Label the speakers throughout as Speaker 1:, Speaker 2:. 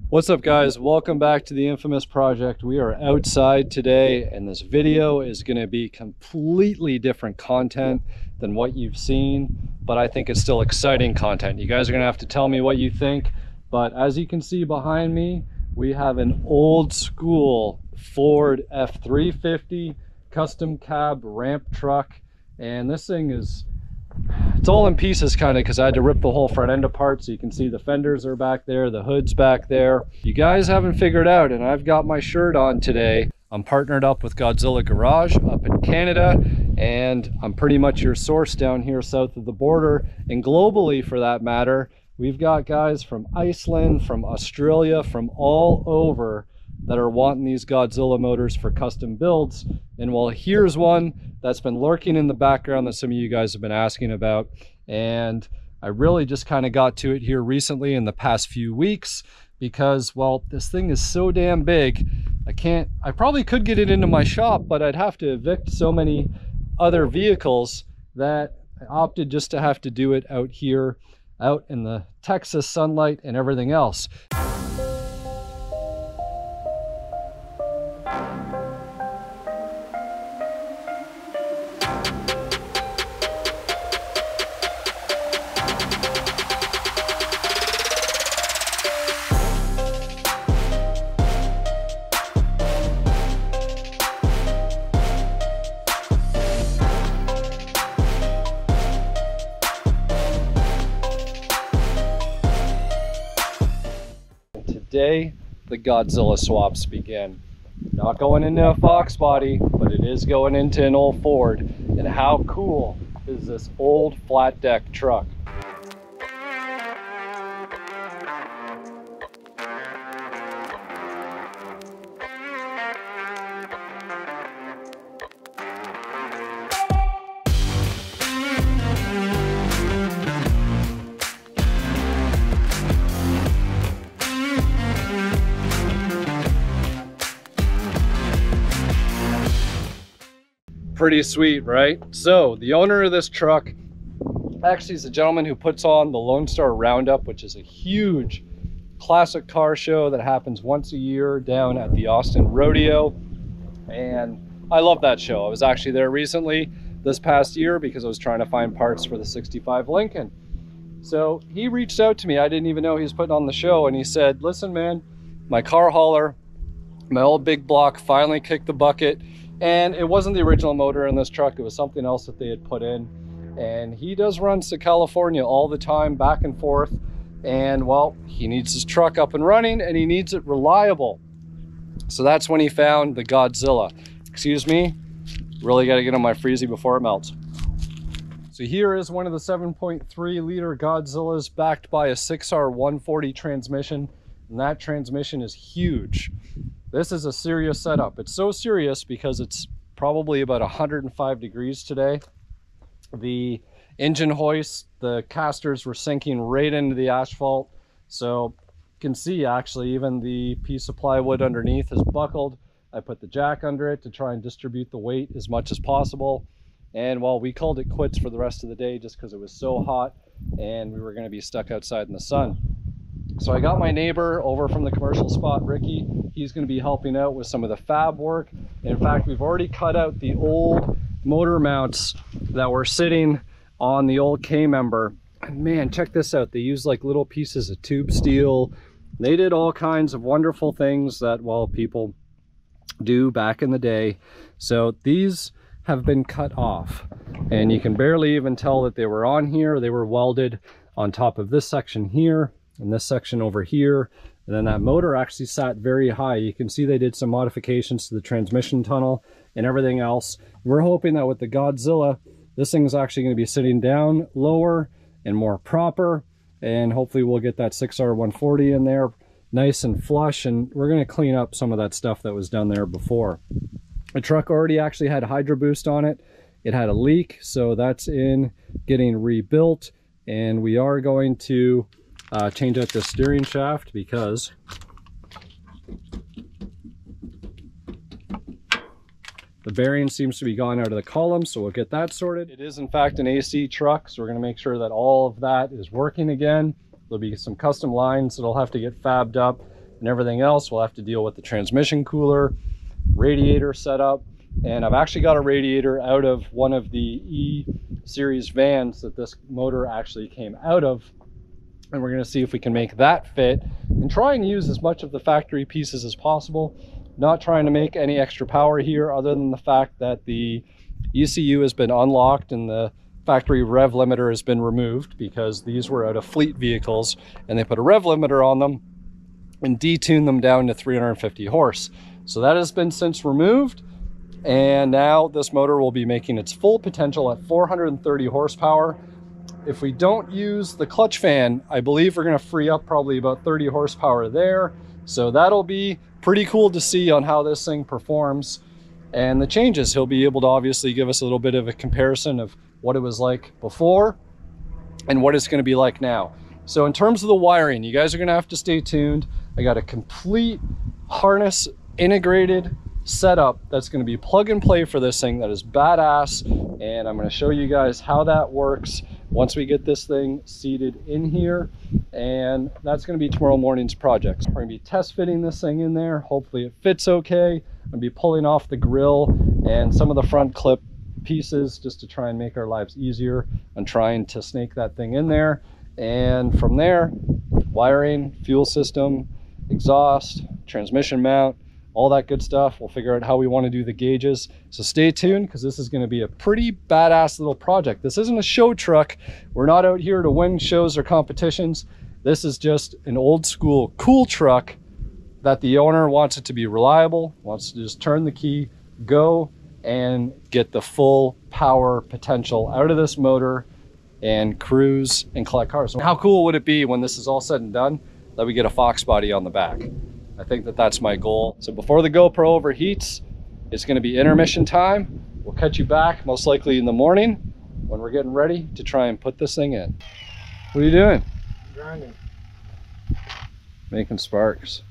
Speaker 1: What's up, guys? Welcome back to the infamous project. We are outside today, and this video is going to be completely different content than what you've seen, but I think it's still exciting content. You guys are going to have to tell me what you think, but as you can see behind me, we have an old school Ford F350 custom cab ramp truck, and this thing is it's all in pieces kind of because I had to rip the whole front end apart. So you can see the fenders are back there, the hood's back there. You guys haven't figured out, and I've got my shirt on today. I'm partnered up with Godzilla Garage up in Canada, and I'm pretty much your source down here south of the border, and globally for that matter. We've got guys from Iceland, from Australia, from all over that are wanting these Godzilla motors for custom builds. And well, here's one that's been lurking in the background that some of you guys have been asking about, and I really just kind of got to it here recently in the past few weeks because, well, this thing is so damn big. I probably could get it into my shop, but I'd have to evict so many other vehicles that I opted just to have to do it out here, out in the Texas sunlight and everything else. Today, the Godzilla swaps begin. Not going into a Fox body, but it is going into an old Ford. And how cool is this old flat deck truck? Pretty sweet, right? So the owner of this truck actually is a gentleman who puts on the Lone Star Roundup, which is a huge classic car show that happens once a year down at the Austin Rodeo, and I love that show. I was actually there recently this past year because I was trying to find parts for the 65 Lincoln. So he reached out to me. I didn't even know he was putting on the show, and he said, listen man, my car hauler, my old big block finally kicked the bucket. And it wasn't the original motor in this truck, it was something else that they had put in. And he does runs to California all the time, back and forth. And well, he needs his truck up and running, and he needs it reliable. So that's when he found the Godzilla. Excuse me, really gotta get on my freezy before it melts. So here is one of the 7.3 liter Godzillas backed by a 6R140 transmission. And that transmission is huge. This is a serious setup. It's so serious because it's probably about 105 degrees today. The engine hoist, the casters were sinking right into the asphalt. So you can see actually even the piece of plywood underneath is buckled. I put the jack under it to try and distribute the weight as much as possible. And well, we called it quits for the rest of the day just because it was so hot and we were going to be stuck outside in the sun. So I got my neighbor over from the commercial spot, Ricky. He's going to be helping out with some of the fab work. And in fact, we've already cut out the old motor mounts that were sitting on the old K-member. And man, check this out. They used like little pieces of tube steel. They did all kinds of wonderful things that, well, people do back in the day. So these have been cut off. And you can barely even tell that they were on here. They were welded on top of this section here and this section over here. And then that motor actually sat very high. You can see they did some modifications to the transmission tunnel and everything else. We're hoping that with the Godzilla, this thing is actually going to be sitting down lower and more proper. And hopefully we'll get that 6R140 in there nice and flush. And we're going to clean up some of that stuff that was done there before. The truck already actually had Hydro Boost on it. It had a leak, so that's in getting rebuilt. And we are going to change out the steering shaft because the bearing seems to be gone out of the column, so we'll get that sorted. It is in fact an AC truck, so we're going to make sure that all of that is working again. There'll be some custom lines that'll have to get fabbed up, and everything else. We'll have to deal with the transmission cooler, radiator setup, and I've actually got a radiator out of one of the E-Series vans that this motor actually came out of, and we're going to see if we can make that fit and try and use as much of the factory pieces as possible. Not trying to make any extra power here other than the fact that the ECU has been unlocked and the factory rev limiter has been removed, because these were out of fleet vehicles and they put a rev limiter on them and detuned them down to 350 horse. So that has been since removed, and now this motor will be making its full potential at 430 horsepower. If we don't use the clutch fan, I believe we're going to free up probably about 30 horsepower there. So that'll be pretty cool to see on how this thing performs and the changes. He'll be able to obviously give us a little bit of a comparison of what it was like before and what it's going to be like now. So in terms of the wiring, you guys are going to have to stay tuned. I got a complete harness integrated setup that's going to be plug and play for this thing that is badass, and I'm going to show you guys how that works once we get this thing seated in here, and that's going to be tomorrow morning's project. We're going to be test fitting this thing in there. Hopefully it fits okay. I'm going to be pulling off the grill and some of the front clip pieces just to try and make our lives easier on trying to snake that thing in there, and from there, wiring, fuel system, exhaust, transmission mount, all that good stuff. We'll figure out how we want to do the gauges. So stay tuned, because this is going to be a pretty badass little project. This isn't a show truck. We're not out here to win shows or competitions. This is just an old school cool truck that the owner wants it to be reliable, wants to just turn the key, go, and get the full power potential out of this motor and cruise and collect cars. So how cool would it be when this is all said and done that we get a Fox body on the back? I think that that's my goal. So before the GoPro overheats, it's going to be intermission time. We'll catch you back most likely in the morning when we're getting ready to try and put this thing in. What are you doing?
Speaker 2: Grinding.
Speaker 1: Making sparks.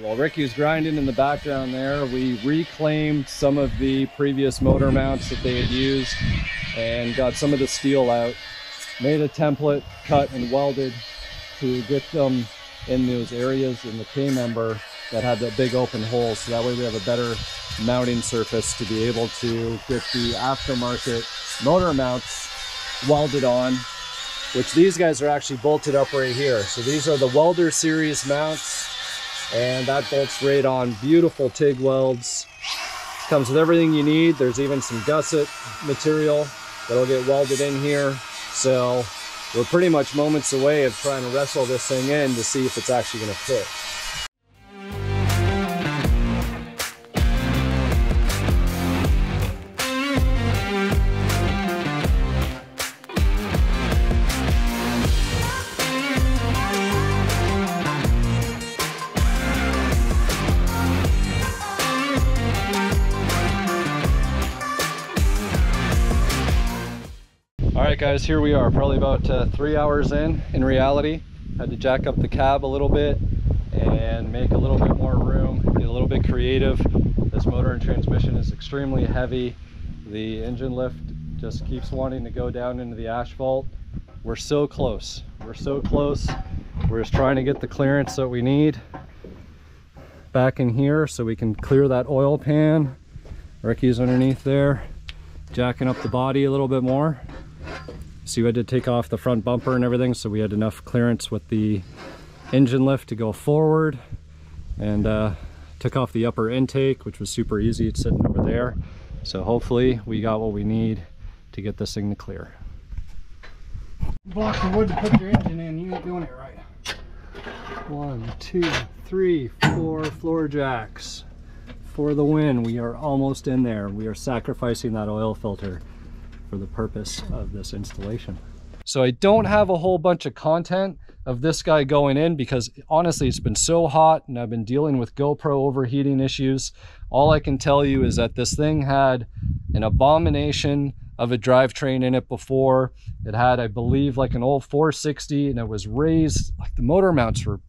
Speaker 1: While Ricky's grinding in the background there, we reclaimed some of the previous motor mounts that they had used and got some of the steel out, made a template, cut and welded to get them in those areas in the K-member that had the big open holes, so that way we have a better mounting surface to be able to get the aftermarket motor mounts welded on, which these guys are actually bolted up right here. So these are the welder series mounts, and that bolts right on. Beautiful TIG welds. Comes with everything you need. There's even some gusset material that'll get welded in here. So we're pretty much moments away of trying to wrestle this thing in to see if it's actually going to fit. Alright guys, here we are, probably about 3 hours in reality. Had to jack up the cab a little bit and make a little bit more room, get a little bit creative. This motor and transmission is extremely heavy. The engine lift just keeps wanting to go down into the asphalt. We're so close. We're so close. We're just trying to get the clearance that we need back in here so we can clear that oil pan. Ricky's underneath there, jacking up the body a little bit more. So we had to take off the front bumper and everything, so we had enough clearance with the engine lift to go forward, and took off the upper intake, which was super easy. It's sitting over there. So hopefully we got what we need to get this thing to clear.
Speaker 2: Blocks of wood to put your engine in, you ain't doing it right.
Speaker 1: 1, 2, 3, 4 floor jacks for the win. We are almost in there. We are sacrificing that oil filter for the purpose of this installation. So I don't have a whole bunch of content of this guy going in because honestly it's been so hot and I've been dealing with GoPro overheating issues. All I can tell you is that this thing had an abomination of a drivetrain in it before. It had, I believe, like an old 460, and it was raised, like the motor mounts were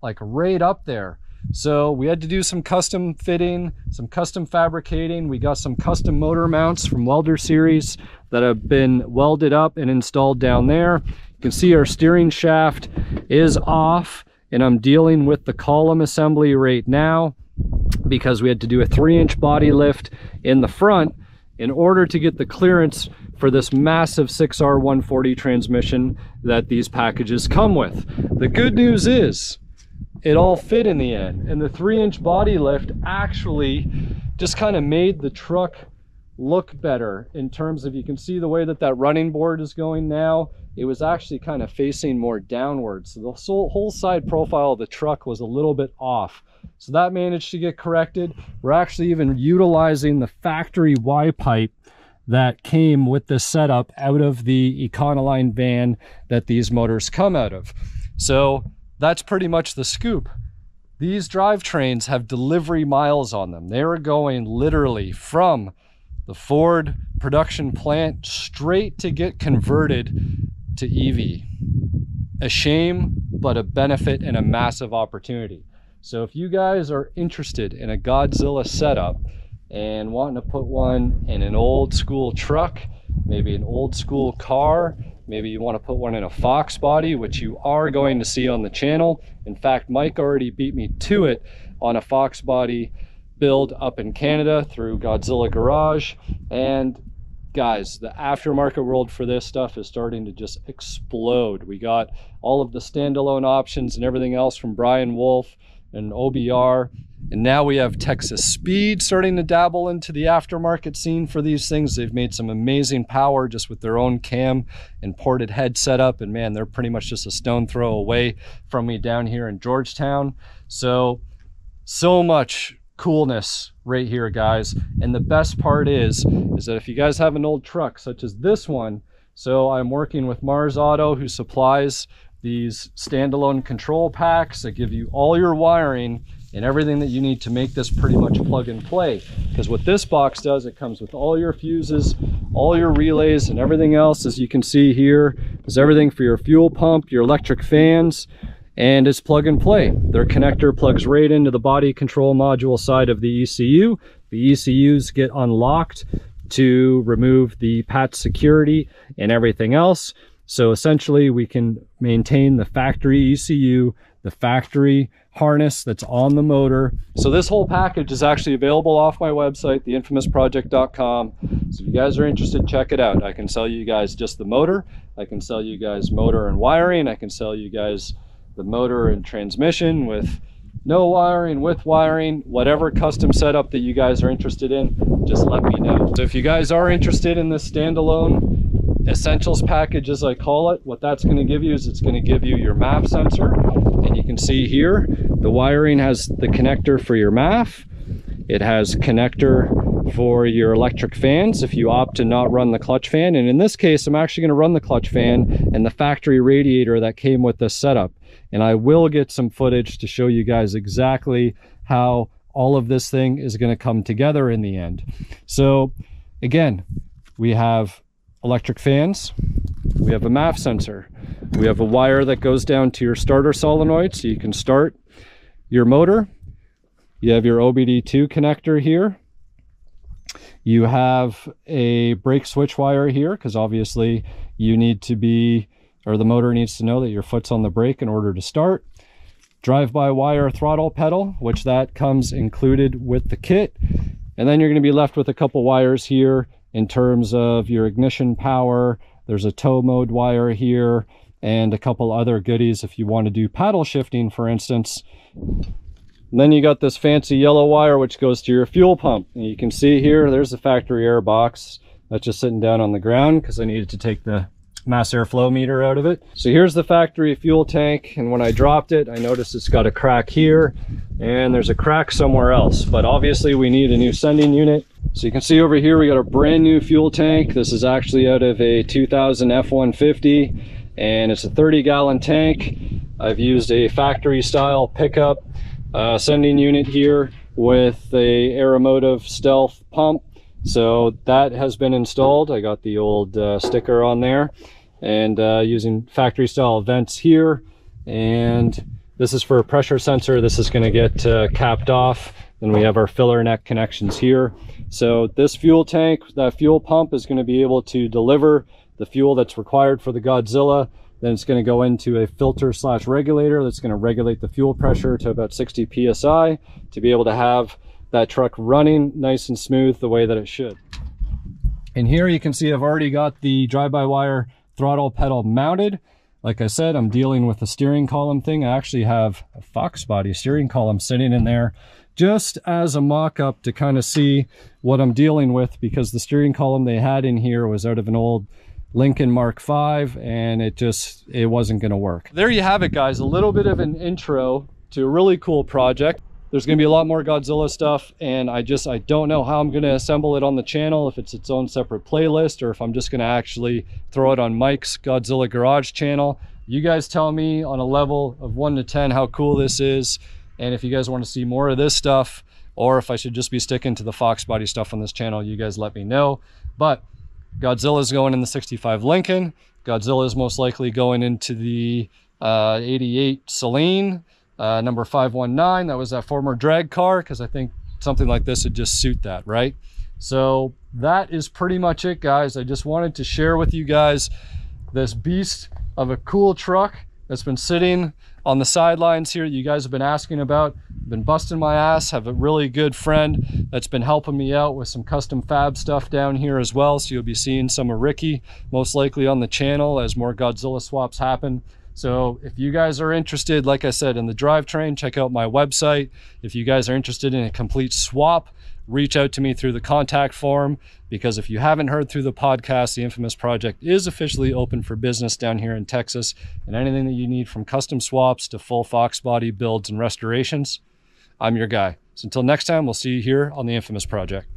Speaker 1: like right up there. So we had to do some custom fitting, some custom fabricating. We got some custom motor mounts from Welder Series that have been welded up and installed down there. You can see our steering shaft is off, and I'm dealing with the column assembly right now because we had to do a 3-inch body lift in the front in order to get the clearance for this massive 6R140 transmission that these packages come with. The good news is it all fit in the end, and the 3-inch body lift actually just kind of made the truck look better in terms of, you can see the way that that running board is going now. It was actually kind of facing more downwards, so the whole side profile of the truck was a little bit off. So that managed to get corrected. We're actually even utilizing the factory Y pipe that came with this setup out of the Econoline van that these motors come out of. So that's pretty much the scoop. These drivetrains have delivery miles on them. They are going literally from the Ford production plant straight to get converted to EV. A shame, but a benefit and a massive opportunity. So if you guys are interested in a Godzilla setup and wanting to put one in an old school truck, maybe an old school car, maybe you want to put one in a Fox body, which you are going to see on the channel. In fact, Mike already beat me to it on a Fox body build up in Canada through Godzilla Garage. And guys, the aftermarket world for this stuff is starting to just explode. We got all of the standalone options and everything else from Brian Wolf and OBR, and now we have Texas Speed starting to dabble into the aftermarket scene for these things. They've made some amazing power just with their own cam and ported head setup, and man, they're pretty much just a stone throw away from me down here in Georgetown. So much coolness right here, guys. And the best part is that if you guys have an old truck such as this one, so I'm working with Mars Auto, who supplies these standalone control packs that give you all your wiring and everything that you need to make this pretty much plug and play. Because what this box does, it comes with all your fuses, all your relays, and everything else, as you can see here, is everything for your fuel pump, your electric fans, and it's plug and play. Their connector plugs right into the body control module side of the ECU. The ECUs get unlocked to remove the PAT security and everything else. So essentially we can maintain the factory ECU, the factory harness that's on the motor. So this whole package is actually available off my website, theinfamousproject.com. So if you guys are interested, check it out. I can sell you guys just the motor. I can sell you guys motor and wiring. I can sell you guys the motor and transmission with no wiring, with wiring, whatever custom setup that you guys are interested in, just let me know. So if you guys are interested in this standalone essentials package, as I call it, what that's going to give you is it's going to give you your MAF sensor, and you can see here the wiring has the connector for your MAF. It has connector for your electric fans if you opt to not run the clutch fan, and in this case I'm actually going to run the clutch fan and the factory radiator that came with this setup, and I will get some footage to show you guys exactly how all of this thing is going to come together in the end. So again, we have electric fans, we have a MAF sensor, we have a wire that goes down to your starter solenoid so you can start your motor. You have your OBD2 connector here. You have a brake switch wire here because obviously you need to be, or the motor needs to know that your foot's on the brake in order to start. Drive-by-wire throttle pedal, which that comes included with the kit. And then you're going to be left with a couple wires here in terms of your ignition power. There's a tow mode wire here and a couple other goodies if you want to do paddle shifting, for instance. And then you got this fancy yellow wire which goes to your fuel pump. And you can see here, there's the factory air box that's just sitting down on the ground because I needed to take the mass airflow meter out of it. So here's the factory fuel tank, and when I dropped it, I noticed it's got a crack here and there's a crack somewhere else, but obviously we need a new sending unit. So you can see over here we got a brand new fuel tank. This is actually out of a 2000 F-150 and it's a 30-gallon tank. I've used a factory style pickup sending unit here with a Aeromotive Stealth pump. So that has been installed. I got the old sticker on there, and using factory style vents here, and This is for a pressure sensor. This is going to get capped off. Then we have our filler neck connections here. So this fuel tank, that fuel pump is going to be able to deliver the fuel that's required for the Godzilla. Then it's going to go into a filter / regulator that's going to regulate the fuel pressure to about 60 psi to be able to have that truck running nice and smooth the way that it should. And here you can see I've already got the drive-by-wire throttle pedal mounted. Like I said, I'm dealing with the steering column thing. I actually have a Fox body steering column sitting in there just as a mock-up to kind of see what I'm dealing with, because the steering column they had in here was out of an old Lincoln Mark V, and it wasn't going to work. There you have it, guys. A little bit of an intro to a really cool project. There's going to be a lot more Godzilla stuff, and I don't know how I'm going to assemble it on the channel, if it's its own separate playlist or if I'm just going to actually throw it on Mike's Godzilla Garage channel. You guys tell me on a level of 1 to 10 how cool this is, and if you guys want to see more of this stuff, or if I should just be sticking to the Fox body stuff on this channel, you guys let me know. But Godzilla's going in the 65 Lincoln. Godzilla is most likely going into the 88 Celine. Number 519, that was that former drag car, because I think something like this would just suit that, right? So that is pretty much it, guys. I just wanted to share with you guys this beast of a cool truck that's been sitting on the sidelines here. You guys have been asking about. Been busting my ass. Have a really good friend that's been helping me out with some custom fab stuff down here as well. So you'll be seeing some of Ricky most likely on the channel as more Godzilla swaps happen. So if you guys are interested, like I said, in the drivetrain, check out my website. If you guys are interested in a complete swap, reach out to me through the contact form, because if you haven't heard through the podcast, the Infamous Project is officially open for business down here in Texas, and anything that you need from custom swaps to full Fox body builds and restorations, I'm your guy. So until next time, we'll see you here on the Infamous Project.